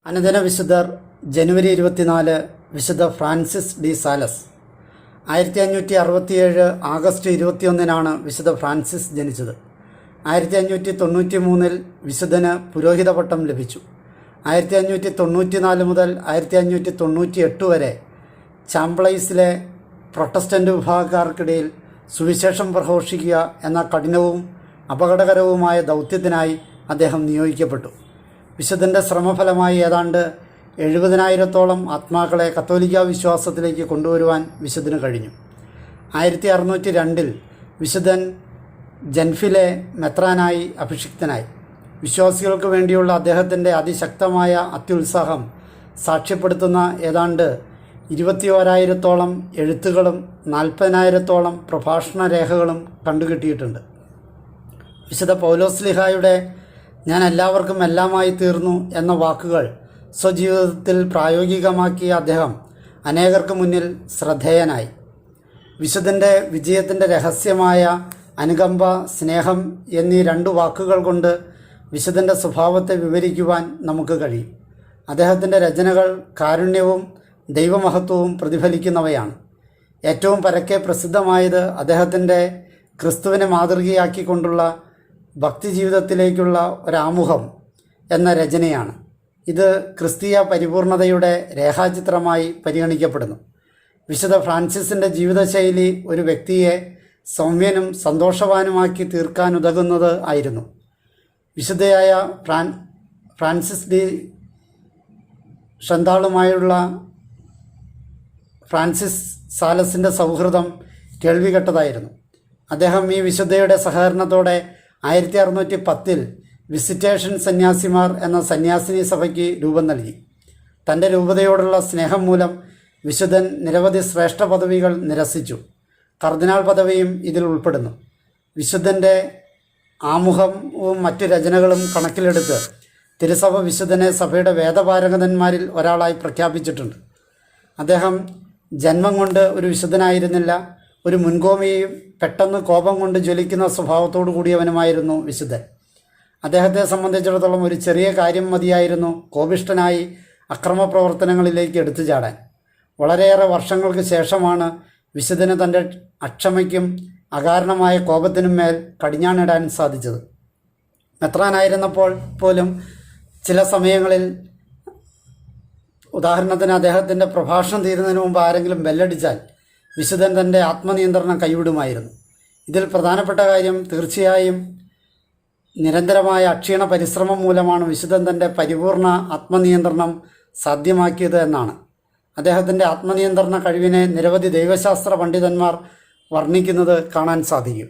അനുദിന വിശുദ്ധർ ജനുവരി 24 വിശുദ്ധ ഫ്രാൻസിസ് ഡി സാലസ്. 1567 ആഗസ്റ്റ് 21 വിശുദ്ധ ഫ്രാൻസിസ് ജനിച്ചത്. 1593 വിശുദ്ധന് പുരോഹിത പട്ടം ലഭിച്ചു. 1594 മുതൽ 1598 വരെ ചാംപ്ലൈസിലെ പ്രൊട്ടസ്റ്റൻ്റ് വിഭാഗക്കാർക്കിടയിൽ സുവിശേഷം പ്രഘോഷിക്കുക എന്ന കഠിനവും അപകടകരവുമായ ദൗത്യത്തിനായി അദ്ദേഹം നിയോഗിക്കപ്പെട്ടു. വിശുദ്ധൻ്റെ ശ്രമഫലമായി ഏതാണ്ട് 70,000-ഓളം ആത്മാക്കളെ കത്തോലിക്ക വിശ്വാസത്തിലേക്ക് കൊണ്ടുവരുവാൻ വിശുദ്ധന് കഴിഞ്ഞു. 1602 വിശുദ്ധൻ ജൻഫിലെ മെത്രാനായി അഭിഷിക്തനായി. വിശ്വാസികൾക്ക് വേണ്ടിയുള്ള അദ്ദേഹത്തിൻ്റെ അതിശക്തമായ അത്യുത്സാഹം സാക്ഷ്യപ്പെടുത്തുന്ന ഏതാണ്ട് 21,000-ഓളം എഴുത്തുകളും 40,000-ഓളം പ്രഭാഷണ രേഖകളും കണ്ടുകിട്ടിയിട്ടുണ്ട്. വിശുദ്ധ പൗലോസ്ലിഹായുടെ "ഞാൻ എല്ലാവർക്കും എല്ലാമായി തീർന്നു" എന്ന വാക്കുകൾ സ്വജീവിതത്തിൽ പ്രായോഗികമാക്കിയ അദ്ദേഹം അനേകർക്ക് മുന്നിൽ ശ്രദ്ധേയനായി. വിശുദ്ധൻ്റെ വിജയത്തിൻ്റെ രഹസ്യമായ അനുകമ്പ, സ്നേഹം എന്നീ 2 വാക്കുകൾ കൊണ്ട് വിശുദ്ധൻ്റെ സ്വഭാവത്തെ വിവരിക്കുവാൻ നമുക്ക് കഴിയും. അദ്ദേഹത്തിൻ്റെ രചനകൾ കാരുണ്യവും ദൈവമഹത്വവും പ്രതിഫലിക്കുന്നവയാണ്. ഏറ്റവും പരക്കെ പ്രസിദ്ധമായത് അദ്ദേഹത്തിൻ്റെ ക്രിസ്തുവിനെ മാതൃകയാക്കിക്കൊണ്ടുള്ള ഭക്തിജീവിതത്തിലേക്കുള്ള ഒരാമുഖം എന്ന രചനയാണ്. ഇത് ക്രിസ്തീയ പരിപൂർണതയുടെ രേഖാചിത്രമായി പരിഗണിക്കപ്പെടുന്നു. വിശുദ്ധ ഫ്രാൻസിസിൻ്റെ ജീവിതശൈലി ഒരു വ്യക്തിയെ സൗമ്യനും സന്തോഷവാനുമാക്കി തീർക്കാനുതകുന്നത് ആയിരുന്നു. വിശുദ്ധയായ ഫ്രാൻസിസ് ഡി ഷന്താളുമായുള്ള ഫ്രാൻസിസ് സാലസിൻ്റെ സൗഹൃദം കേൾവികെട്ടതായിരുന്നു. അദ്ദേഹം ഈ വിശുദ്ധയുടെ സഹകരണത്തോടെ 1610 വിസിറ്റേഷൻ സന്യാസിമാർ എന്ന സന്യാസിനി സഭയ്ക്ക് രൂപം നൽകി. തൻ്റെ രൂപതയോടുള്ള സ്നേഹം മൂലം വിശുദ്ധൻ നിരവധി ശ്രേഷ്ഠ പദവികൾ നിരസിച്ചു. കർദിനാൾ പദവിയും ഇതിൽ ഉൾപ്പെടുന്നു. വിശുദ്ധൻ്റെ ആമുഖവും മറ്റു രചനകളും കണക്കിലെടുത്ത് തിരുസഭ വിശുദ്ധനെ സഭയുടെ വേദപാരംഗതന്മാരിൽ ഒരാളായി പ്രഖ്യാപിച്ചിട്ടുണ്ട്. അദ്ദേഹം ജന്മം കൊണ്ട് ഒരു വിശുദ്ധനായിരുന്നില്ല. ഒരു മുൻകോമിയും പെട്ടെന്ന് കോപം കൊണ്ട് ജ്വലിക്കുന്ന സ്വഭാവത്തോടു കൂടിയവനുമായിരുന്നു വിശുദ്ധൻ. അദ്ദേഹത്തെ സംബന്ധിച്ചിടത്തോളം ഒരു ചെറിയ കാര്യം മതിയായിരുന്നു കോപിഷ്ഠനായി അക്രമപ്രവർത്തനങ്ങളിലേക്ക് എടുത്തു ചാടാൻ. വളരെയേറെ വർഷങ്ങൾക്ക് ശേഷമാണ് വിശുദ്ധന് തൻ്റെ അക്ഷമയ്ക്കും അകാരണമായ കോപത്തിനും മേൽ കടിഞ്ഞാണിടാൻ സാധിച്ചത്. മെത്രാനായിരുന്നപ്പോൾ പോലും ചില സമയങ്ങളിൽ, ഉദാഹരണത്തിന് അദ്ദേഹത്തിൻ്റെ പ്രഭാഷണം തീരുന്നതിന് മുമ്പ് ആരെങ്കിലും ബെല്ലടിച്ചാൽ വിശുദ്ധൻ തൻ്റെ ആത്മനിയന്ത്രണം കൈവിടുമായിരുന്നു. ഇതിൽ പ്രധാനപ്പെട്ട കാര്യം തീർച്ചയായും നിരന്തരമായ അക്ഷീണ പരിശ്രമം മൂലമാണ് വിശുദ്ധൻ തൻ്റെ പരിപൂർണ ആത്മനിയന്ത്രണം സാധ്യമാക്കിയത് എന്നാണ്. അദ്ദേഹത്തിൻ്റെ ആത്മനിയന്ത്രണ കഴിവിനെ നിരവധി ദൈവശാസ്ത്ര പണ്ഡിതന്മാർ വർണ്ണിക്കുന്നത് കാണാൻ സാധിക്കും.